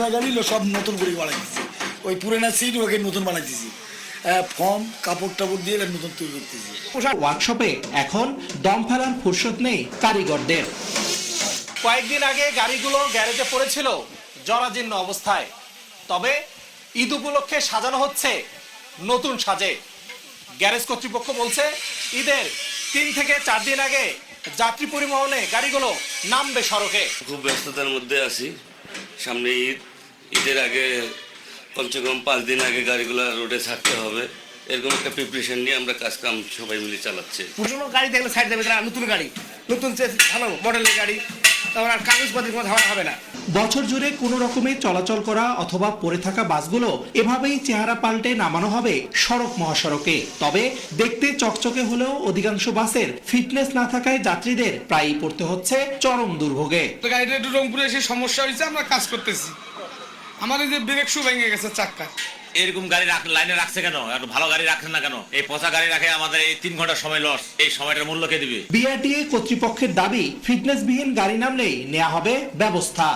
পুরানা গাড়ি সব নতুন করে বানাই দিচ্ছি, ওই পুরানা সিট ওকে নতুন বানাই দিচ্ছি, ফর্ম কাপড় টাপড় দিয়ে নতুন তৈরি করতেছি। ওয়ার্কশপে এখন দম ফেলার ফুরসত নেই কারিগরদের। কয়েকদিন আগে গাড়িগুলো গ্যারেজে পড়েছিল জরাজীর্ণ অবস্থায়, তবে ঈদ উপলক্ষে সাজানো হচ্ছে নতুন সাজে। গ্যারেজ কর্তৃপক্ষ বলছে ঈদের 3 থেকে 4 দিন আগে যাত্রী পরিবহনে গাড়িগুলো নামবে সড়কে। খুব ব্যস্ততার মধ্যে আছি, সামনে ঈদ, ঈদের আগে কমসে কম 5 দিন আগে গাড়িগুলো রোডে ছাড়তে হবে, এরকম একটা প্রিপারেশন নিয়ে আমরা কাজকাম সবাই মিলে চালাচ্ছি। পুরনো গাড়ি দেখলে সাইড দেবে, তারা নতুন গাড়ি, নতুন ভালো মডেলের গাড়ি, তারপর আর কাগজপত্রের কোনো ঝামেলা হবে না। বছর জুড়ে কোনো রকমে চলাচল করা অথবা পড়ে থাকা বাসগুলো এভাবেই চেহারা পাল্টে নামানো হবে সড়ক মহাসড়কে। তবে দেখতে চকচকে হলেও অধিকাংশ বাসের ফিটনেস না থাকায় যাত্রীদের প্রায়ই পড়তে হচ্ছে চরম দুর্ভোগে। গাড়িটা একটু রংপুরে এসে সমস্যা হয়েছে, আমরা কাজ করতেছি, আমাদের যে ব্রেক শু ভেঙে গেছে চাক্কা। এরকম গাড়ি লাইনে রাখছে কেন? একটু ভালো গাড়ি রাখেন না কেন? এই পচা গাড়ি রাখে আমাদের এই 3 ঘন্টা সময় লস, এই সময়টার মূল্য কে দিবে? বিআরটিএ কর্তৃপক্ষের দাবি, ফিটনেসবিহীন গাড়ি নামলেই নেওয়া হবে ব্যবস্থা।